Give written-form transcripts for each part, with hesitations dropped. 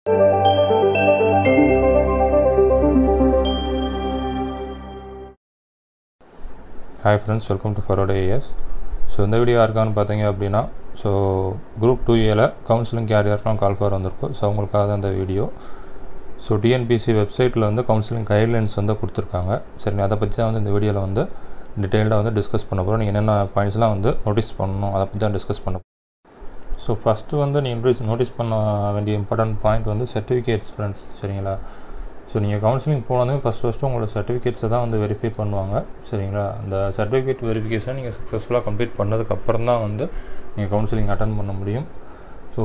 Hi friends, welcome to Forward AES. So இந்த video யாருக்கான்னு பார்த்தீங்க அப்படின்னா, ஸோ குரூப் 2Aல கவுன்சிலிங் யாருக்கெல்லாம் கால் ஃபார் வந்திருக்கோம். ஸோ அவங்களுக்காக தான் இந்த வீடியோ. ஸோ டிஎன்பிசி வெப்சைட்டில் வந்து கவுன்சிலிங் கைட்லைன்ஸ் வந்து கொடுத்துருக்காங்க. சரிங்க, அதை பற்றி தான் வந்து இந்த வீடியோவில் வந்து டீட்டெயில்டாக வந்து டிஸ்கஸ் பண்ண போகிறோம். நீங்கள் என்னென்ன பாயிண்ட்ஸ்லாம் வந்து நோட்டீஸ் பண்ணணும் அதை பற்றி தான் டிஸ்கஸ் பண்ண. ஸோ ஃபஸ்ட்டு வந்து நீங்கள் நோட்டீஸ் பண்ண வேண்டிய இம்பார்ட்டன்ட் பாயிண்ட் வந்து சர்டிஃபிகேட்ஸ் ஃப்ரெண்ட்ஸ். சரிங்களா, ஸோ நீங்கள் கவுன்சிலிங் போனதுமே ஃபஸ்ட்டு உங்களோட சர்டிஃபிகேட்ஸை தான் வந்து வெரிஃபை பண்ணுவாங்க. சரிங்களா, அந்த சர்டிஃபிகேட் வெரிஃபிகேஷன் நீங்கள் சக்ஸஸ்ஃபுல்லாக கம்ப்ளீட் பண்ணதுக்கப்புறம் தான் வந்து நீங்கள் கவுன்சிலிங் அட்டன் பண்ண முடியும். ஸோ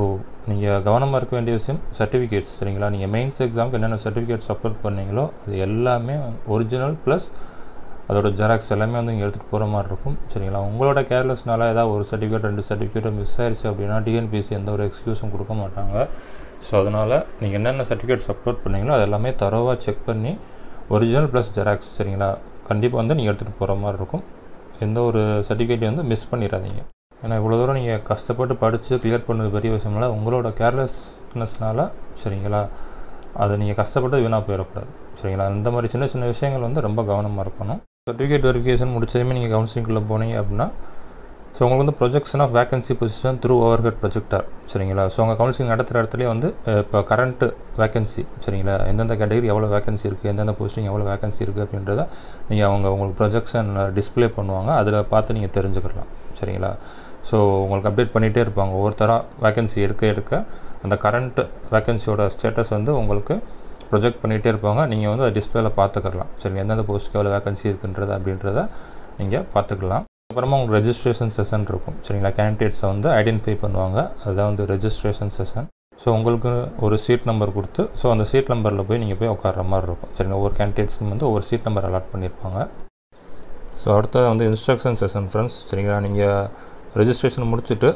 நீங்கள் கவனமாக இருக்க வேண்டிய விஷயம் சர்டிஃபிகேட்ஸ். சரிங்களா, நீங்கள் மெயின்ஸ் எக்ஸாமுக்கு என்னென்ன சர்டிஃபிகேட்ஸ் அப்லோட் பண்ணீங்களோ அது எல்லாமே ஒரிஜினல் ப்ளஸ் அதோட ஜெராக்ஸ் எல்லாமே வந்து இங்கே எடுத்துகிட்டு போகிற மாதிரி இருக்கும். சரிங்களா, உங்களோட கேர்லெஸ்னால ஏதாவது ஒரு சர்டிஃபிகேட் 2 சர்டிஃபிகேட்டை மிஸ் ஆயிடுச்சு அப்படின்னா டிஎன்பிசி எந்த ஒரு எக்ஸ்கியூஸும் கொடுக்க மாட்டாங்க. ஸோ அதனால் நீங்கள் என்னென்ன சர்டிஃபிகேட்ஸ் அப்லோட் பண்ணிங்களோ அது எல்லாமே தரோவாக செக் பண்ணி ஒரிஜினல் ப்ளஸ் ஜெராக்ஸ் சரிங்களா கண்டிப்பாக வந்து நீங்கள் எடுத்துகிட்டு போகிற மாதிரி இருக்கும். எந்த ஒரு சர்டிஃபிகேட்டையும் வந்து மிஸ் பண்ணிடாதீங்க. ஏன்னா இவ்வளோ தூரம் நீங்கள் கஷ்டப்பட்டு படித்து கிளியர் பண்ணது பெரிய விஷயம்ல, உங்களோட கேர்லெஸ்னஸ்னால் சரிங்களா அதை நீங்கள் கஷ்டப்பட்டு வீணாக போயிடக்கூடாது. சரிங்களா, இந்த மாதிரி சின்ன சின்ன விஷயங்கள் வந்து ரொம்ப கவனமாக இருக்கணும். சர்டிஃபிகேட் வெரிஃபிகேஷன் முடிச்சதுமே நீங்கள் கவுன்சிலிங்குள்ளே போனீங்க அப்படின்னா ஸோ உங்களுக்கு வந்து projection of vacancy position through overhead projector. சரிங்களா, ஸோ உங்கள் கவுன்சிலிங் நடத்துகிற இடத்துலேயே வந்து இப்போ கரண்ட்டு வேகன்சி சரிங்களா எந்தெந்த கேட்டகரி எவ்வளோ வேகன்சி இருக்குது, எந்தெந்த போஸ்டிங் எவ்வளோ வேகன்சி இருக்குது அப்படின்றத நீங்கள் உங்களுக்கு ப்ரொஜெக்ஷன் டிஸ்பிளே பண்ணுவாங்க. அதில் பார்த்து நீங்கள் தெரிஞ்சுக்கலாம். சரிங்களா, ஸோ உங்களுக்கு அப்டேட் பண்ணிகிட்டே இருப்பாங்க. ஒவ்வொருத்தராக வேகன்சி எடுக்க அந்த கரண்ட் வேகன்சியோட ஸ்டேட்டஸ் வந்து உங்களுக்கு ப்ரொஜெக்ட் பண்ணிகிட்டே இருப்பாங்க. நீங்கள் வந்து அதை டிஸ்பிளேல பார்த்துக்கலாம். சரிங்க, எந்தெந்த போஸ்ட்டுக்கு எவ்வளோ வேகன்சி இருக்குன்றது அப்படின்றத நீங்கள் பார்த்துக்கலாம். அப்புறமா உங்களுக்கு ரெஜிஸ்ட்ரேஷன் செஷன் இருக்கும். சரிங்களா, கேண்டிடேட்ஸை வந்து ஐடென்டிஃபை பண்ணுவாங்க. அதுதான் வந்து ரெஜிஸ்ட்ரேஷன் செஷன். ஸோ உங்களுக்கு ஒரு சீட் நம்பர் கொடுத்து ஸோ அந்த சீட் நம்பரில் போய் உட்கார்ற மாதிரி இருக்கும். சரிங்களா, ஒவ்வொரு கேண்டிடேட்ஸ்க்கும் வந்து ஒவ்வொரு சீட் நம்பர் அலாட் பண்ணியிருப்பாங்க. ஸோ அடுத்தது வந்து இன்ஸ்ட்ரக்ஷன் செஷன் ஃப்ரெண்ட்ஸ். சரிங்களா, நீங்கள் ரெஜிஸ்ட்ரேஷன் முடிச்சுட்டு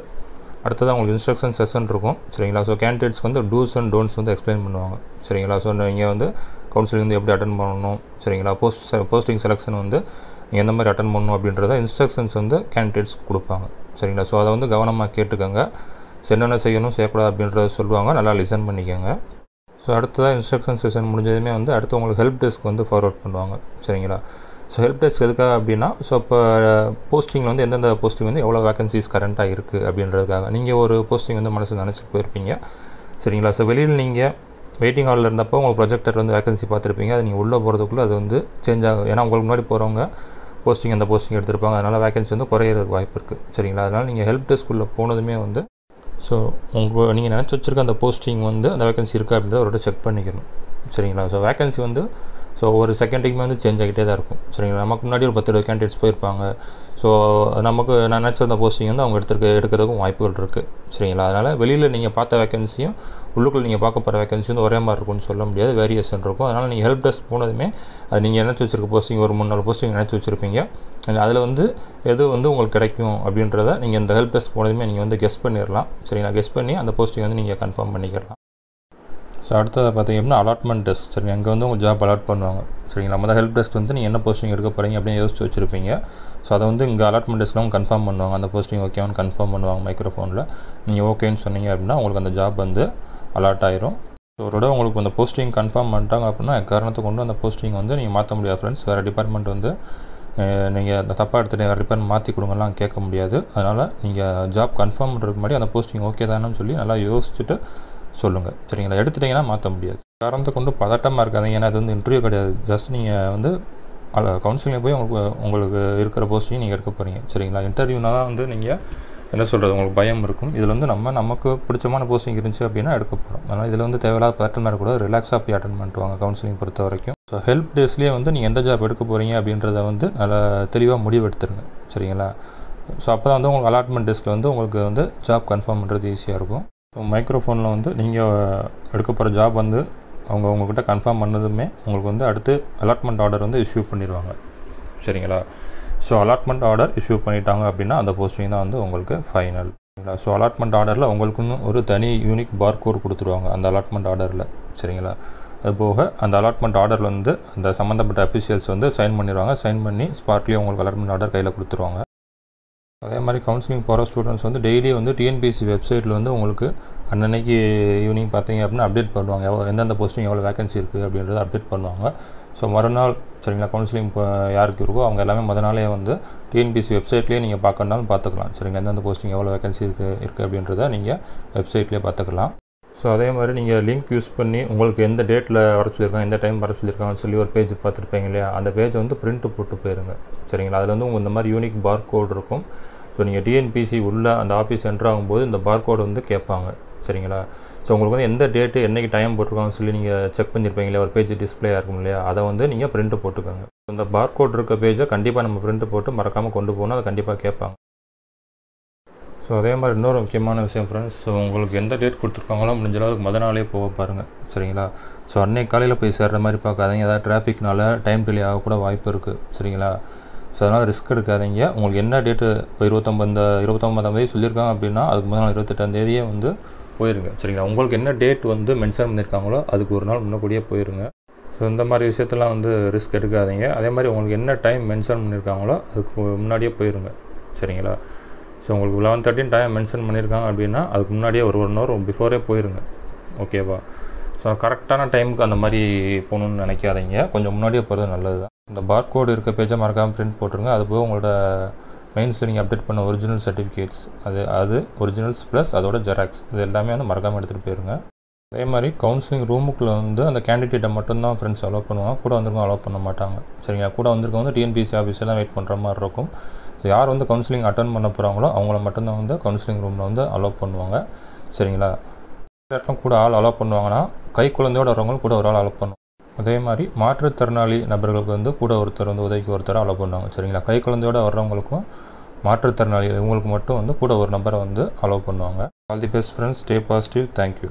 அடுத்தது உங்களுக்கு இன்ஸ்ட்ரக்ஷன் செஷன் இருக்கும். சரிங்களா, ஸோ கேண்டிடேட்ஸ்க்கு வந்து டூஸ் அண்ட் டோன்ட்ஸ் வந்து எக்ஸ்பிளைன் பண்ணுவாங்க. சரிங்களா, ஸோ நீங்கள் வந்து கவுன்சிலிங் வந்து எப்படி அட்டன் பண்ணணும், சரிங்களா போஸ்டிங் செலெக்ஷன் வந்து நீங்கள் எந்த மாதிரி அட்டன் பண்ணணும் அப்படின்றத இன்ஸ்ட்ரக்ஷன்ஸ் வந்து கேண்டிடேட்ஸ் கொடுப்பாங்க. சரிங்களா, ஸோ அதை வந்து கவனமாக கேட்டுக்கோங்க. ஸோ என்னென்ன செய்யணும் செய்யக்கூடாது அப்படின்றத சொல்லுவாங்க, நல்லா லிசன் பண்ணிக்கோங்க. ஸோ அடுத்ததாக இன்ஸ்ட்ரக்ஷன் செஷன் முடிஞ்சதுமே வந்து அடுத்து உங்களுக்கு ஹெல்ப் டெஸ்க் வந்து ஃபார்வர்ட் பண்ணுவாங்க. சரிங்களா, ஸோ ஹெல்ப் டெஸ்க் எதுக்காக அப்படின்னா ஸோ இப்போ போஸ்டிங்கில் வந்து எந்தெந்த போஸ்டிங் வந்து எவ்வளோ வேகன்சிஸ் கரண்ட்டாக இருக்குது அப்படின்றதுக்காக. நீங்கள் ஒரு போஸ்டிங் வந்து மனசு நினச்சிட்டு போயிருப்பீங்க. சரிங்களா, ஸோ வெளியில் நீங்கள் வெயிட்டிங் ஹாலில் இருந்தப்போ உங்களுக்கு ப்ரொஜெக்டர் வந்து வேகன்சி பார்த்துருப்பீங்க. அது நீங்கள் உள்ளே போகிறதுக்குள்ளே அது வந்து சேஞ்ச் ஆகும். ஏன்னா உங்களுக்கு முன்னாடி போகிறவங்க போஸ்டிங் அந்த போஸ்டிங் எடுத்திருப்பாங்க. அதனால் வேகன்சி வந்து குறையிறதுக்கு வாய்ப்பு இருக்குது. சரிங்களா, அதனால் நீங்கள் ஹெல்ப் டெஸ்க்குள்ளே போனதுமே வந்து ஸோ நீங்கள் நினச்சி வச்சுருக்க அந்த போஸ்டிங் வந்து அந்த வேகன்சி இருக்கா அப்படின்றத ஒரு செக் பண்ணிக்கணும். சரிங்களா, ஸோ வேகன்சி வந்து ஸோ ஒரு செகண்டுக்குமே வந்து சேஞ்ச் ஆகிட்டே தான் இருக்கும். சரிங்களா, நமக்கு முன்னாடி ஒரு 10 கேண்டிடேட்ஸ் போயிருப்பாங்க. ஸோ நமக்கு நான் நினச்சிருந்த போஸ்டிங் வந்து அவங்க எடுக்கிறதுக்கும் வாய்ப்புகள் இருக்குது. சரிங்களா, அதனால் வெளியில் நீங்கள் பார்த்த வேகன்சியும் உள்ளுக்குள்ளே நீங்கள் பார்க்க போகிற வேகன்சி வந்து ஒரே மாதிரி இருக்கும்னு சொல்ல முடியாது, வேரியேஷன் இருக்கும். அதனால் நீங்கள் ஹெல்ப் டெஸ்க் போனதுமே அது நீங்கள் நினச்சி வச்சுருக்க போஸ்டிங் ஒரு 3-4 போஸ்டிங் நினச்சி வச்சுருப்பீங்க. அதில் வந்து எது வந்து உங்களுக்கு கிடைக்கும் அப்படின்றத நீங்கள் இந்த ஹெல்ப் டெஸ்க் போனதுமே நீங்கள் வந்து கெஸ் பண்ணிடலாம். சரிங்களா, கெஸ் பண்ணி அந்த போஸ்டிங் வந்து நீங்கள் கன்ஃபார்ம் பண்ணிக்கலாம். ஸோ அடுத்தது பார்த்திங்க அப்படின்னா அலாட்மெண்ட் டெஸ்ட். சரிங்க, அங்கே வந்து உங்கள் ஜாப் அலாட் பண்ணுவாங்க. சரிங்களா, நம்ம தான் ஹெல்ப் டெஸ்ட் வந்து நீங்கள் என்ன போஸ்டிங் எடுக்க போகிறீங்க அப்படின்னு யோசிச்சு வச்சுருப்பீங்க. ஸோ அதை வந்து இங்கே அலாட்மெண்ட் டெஸ்ட்டில் அவங்க கன்ஃபார்ம் பண்ணுவாங்க. அந்த போஸ்டிங் ஓகேவான்னு கன்ஃபார்ம் பண்ணுவாங்க மைக்ரோஃபோனில். நீங்கள் ஓகேன்னு சொன்னீங்க அப்படின்னா உங்களுக்கு அந்த ஜாப் வந்து அலாட் ஆயிரும். ஸோ ஒரு தடவை உங்களுக்கு அந்த போஸ்டிங் கன்ஃபார்ம் பண்ணிட்டாங்க அப்படின்னா காரணத்தை கொண்டு அந்த போஸ்டிங் வந்து நீங்கள் மாற்ற முடியாது ஃப்ரெண்ட்ஸ். வேறு டிபார்ட்மெண்ட் வந்து நீங்கள் அந்த தப்பாக எடுத்துகிட்டு வேறு டிபார்ட்மெண்ட் மாற்றி கொடுங்கலாம் கேட்க முடியாது. அதனால் நீங்கள் ஜாப் கன்ஃபார்ம் பண்ணுறதுக்கு முன்னாடி அந்த போஸ்டிங் ஓகே தானேன்னு சொல்லி நல்லா யோசிச்சுட்டு சொல்லுங்கள். சரிங்களா, எடுத்துட்டிங்கன்னா மாற்ற முடியாது. காரணத்தை கொண்டு பதட்டமாக இருக்காதீங்க. ஏன்னா அது வந்து இன்டர்வியூ கிடையாது. ஜஸ்ட் நீங்கள் வந்து கவுன்சிலிங் போய் உங்களுக்கு இருக்கிற போஸ்டிங் நீங்கள் எடுக்க போகிறீங்க. சரிங்களா, இன்டர்வியூனா தான் வந்து நீங்கள் என்ன சொல்கிறது உங்களுக்கு பயம் இருக்கும். இதில் வந்து நமக்கு பிடிச்சமான போஸ்டிங் இருந்துச்சு அப்படின்னா எடுக்க போகிறோம். அதனால் இதில் வந்து தேவையில்லாத பதட்டமாக இருக்கக்கூடாது. ரிலாக்ஸாக போய் அட்டன் பண்ணிட்டு வாங்க கவுன்சிலிங் பொறுத்த வரைக்கும். ஸோ ஹெல்ப் டெஸ்க்லேயே வந்து நீங்கள் எந்த ஜாப் எடுக்க போகிறீங்க அப்படின்றத வந்து நல்லா தெளிவாக முடிவு எடுத்துருங்க. சரிங்களா, ஸோ அப்போ தான் வந்து உங்களுக்கு அலாட்மெண்ட் டெஸ்ட்டில் வந்து உங்களுக்கு வந்து ஜாப் கன்ஃபார்ம் பண்ணுறது ஈஸியாக இருக்கும். ஸோ மைக்ரோஃபோனில் வந்து நீங்கள் எடுக்க போகிற ஜாப் வந்து உங்கள்கிட்ட கன்ஃபார்ம் பண்ணதுமே உங்களுக்கு வந்து அடுத்து அலாட்மெண்ட் ஆர்டர் வந்து இஷ்யூ பண்ணிடுவாங்க. சரிங்களா, ஸோ அலாட்மெண்ட் ஆர்டர் இஷ்யூ பண்ணிட்டாங்க அப்படின்னா அந்த போஸ்டிங் தான் வந்து உங்களுக்கு ஃபைனல். சரிங்களா, ஸோ அலாட்மெண்ட் ஆர்டரில் உங்களுக்குன்னு ஒரு தனி யூனிக் பார்கோட் கொடுத்துருவாங்க அந்த அலாட்மெண்ட் ஆர்டரில். சரிங்களா, அதுபோக அந்த அலாட்மெண்ட் ஆர்டரில் வந்து அந்த சம்மந்தப்பட்ட அஃபிஷியல்ஸ் வந்து சைன் பண்ணிடுவாங்க. சைன் பண்ணி ஸ்பாட்லேயே உங்களுக்கு அலாட்மெண்ட் ஆர்டர் கையில் கொடுத்துருவாங்க. அதே மாதிரி கவுன்சிலிங் போகிற ஸ்டூடெண்ட்ஸ் வந்து டெய்லி வந்து டிஎன்பிஎஸ்சி வெப்சைட்டில் வந்து உங்களுக்கு அன்னன்னைக்கு ஈவினிங் பார்த்தீங்க அப்படின்னா அப்டேட் பண்ணுவாங்க, எந்தெந்த போஸ்டிங் எவ்வளோ வேகன்சி இருக்குது அப்படின்றத அப்டேட் பண்ணுவாங்க. ஸோ மறுநாள் சரிங்களா கவுன்சிலிங் இப்போ யாருக்கு இருக்கோ அவங்க எல்லாமே முத நாளே வந்து டிஎன்பிசி வெப்சைட்லேயே நீங்கள் பார்க்கணுனாலும் பார்த்துக்கலாம். சரிங்களா, எந்தெந்த போஸ்டிங் எவ்வளோ வேகன்சி இருக்குது அப்படின்றத நீங்கள் வெப்சைட்லேயே பார்த்துக்கலாம். ஸோ அதே மாதிரி நீங்கள் லிங்க் யூஸ் பண்ணி உங்களுக்கு எந்த டேட்டில் வர சொல்லியிருக்காங்க, எந்த டைம் வர சொல்லியிருக்காங்கன்னு சொல்லி ஒரு பேஜ் பார்த்துருப்பீங்க இல்லையா, அந்த பேஜை வந்து பிரிண்ட்டு போட்டு போயிருங்க. சரிங்களா, அதில் வந்து உங்களுக்கு இந்த மாதிரி யூனிக் பார் கோட் இருக்கும். ஸோ நீங்கள் டிஎன்பிசி உள்ள அந்த ஆஃபீஸ் என்ட்ரு ஆகும்போது இந்த பார் கோட் வந்து கேட்பாங்க. சரிங்களா, ஸோ உங்களுக்கு வந்து எந்த டேட்டு என்றைக்கு டைம் போட்டிருக்காங்கன்னு சொல்லி நீங்கள் செக் பண்ணியிருப்பீங்க இல்லையா, ஒரு பேஜ் டிஸ்பிளே இருக்கும் இல்லையா, அதை வந்து நீங்கள் பிரிண்ட்டு போட்டுக்கோங்க. இந்த பார் கோட் இருக்க பேஜை கண்டிப்பாக நம்ம பிரிண்ட்டு போட்டு மறக்காமல் கொண்டு போகணும், அதை கண்டிப்பாக கேட்பாங்க. ஸோ அதே மாதிரி இன்னொரு முக்கியமான விஷயம் ஃப்ரெண்ட்ஸ், ஸோ உங்களுக்கு எந்த டேட் கொடுத்துருக்காங்களோ முடிஞ்ச அளவுக்கு முத நாளே போக பாருங்கள். சரிங்களா, ஸோ அன்னைக்கு காலையில் போய் சேர்ற மாதிரி பார்க்காதீங்க, ஏதாவது டிராஃபிக்னால டைம் டிலே ஆகக்கூட வாய்ப்பு இருக்குது. சரிங்களா, ஸோ அதனால் ரிஸ்க் எடுக்காதீங்க. உங்களுக்கு என்ன டேட்டு இப்போ 29ஆம் தேதி சொல்லியிருக்காங்க அப்படின்னா அதுக்கு முதல் நாள் 28ஆம் தேதியே வந்து போயிருங்க. சரிங்களா, உங்களுக்கு என்ன டேட் வந்து மென்ஷன் பண்ணியிருக்காங்களோ அதுக்கு ஒரு நாள் முன்னக்கூடியே போயிருங்க. ஸோ இந்த மாதிரி விஷயத்தெல்லாம் வந்து ரிஸ்க் எடுக்காதீங்க. அதே மாதிரி உங்களுக்கு என்ன டைம் மென்ஷன் பண்ணியிருக்காங்களோ அதுக்கு முன்னாடியே போயிருங்க. சரிங்களா, ஸோ உங்களுக்கு 11:30 டைம் மென்ஷன் பண்ணியிருக்காங்க அப்படின்னா அதுக்கு முன்னாடியே ஒரு 1 ஹவர் பிஃபோரே போயிருங்க. ஓகேவா, ஸோ கரெக்டான டைமுக்கு அந்த மாதிரி போகணுன்னு நினைக்காதீங்க, கொஞ்சம் முன்னாடியே போகிறது நல்லது தான். இந்த பார் கோடு இருக்க பேஜை மறக்காமல் பிரிண்ட் போட்டுருங்க. அது போக உங்களோட மெயின்ஸில் நீங்கள் அப்டேட் பண்ண ஒரிஜினல் சர்டிஃபிகேட்ஸ் அது ஒரிஜினல்ஸ் ப்ளஸ் அதோட ஜெராக்ஸ் இது எல்லாமே வந்து மறக்காமல் எடுத்துகிட்டு போயிருங்க. அதே மாதிரி கவுன்சிலிங் ரூமுக்குள்ளே வந்து அந்த கேண்டிடேட்டை மட்டும்தான் ஃப்ரெண்ட்ஸ் அலோவ் பண்ணுவாங்க, கூட வந்திருக்கவங்க அலோவ் பண்ண மாட்டாங்க. சரிங்களா, கூட வந்திருக்கவங்க வந்து டிஎன்பிசி ஆஃபீஸெல்லாம் வெயிட் பண்ணுற மாதிரி இருக்கும். ஸோ யார் வந்து கவுன்சிலிங் அட்டன் பண்ண போகிறாங்களோ அவங்கள மட்டும்தான் வந்து கவுன்சிலிங் ரூமில் வந்து அலோவ் பண்ணுவாங்க. சரிங்களா, கூட ஆள் அலோவ் பண்ணுவாங்கன்னா கை குழந்தையோடு வரவங்களும் கூட ஒரு ஆள் அலோவ் பண்ணுவாங்க. அதே மாதிரி மாற்றுத்திறனாளி நபர்களுக்கு வந்து கூட ஒருத்தர் வந்து உதவிக்கு ஒருத்தரை அலோவ் பண்ணுவாங்க. சரிங்களா, கை குழந்தையோடு வர்றவங்களுக்கும் மாற்றுத்திறனாளி இவங்களுக்கு மட்டும் வந்து கூட ஒரு நபரை வந்து அலோவ் பண்ணுவாங்க. All the best friends, stay positive, thank you.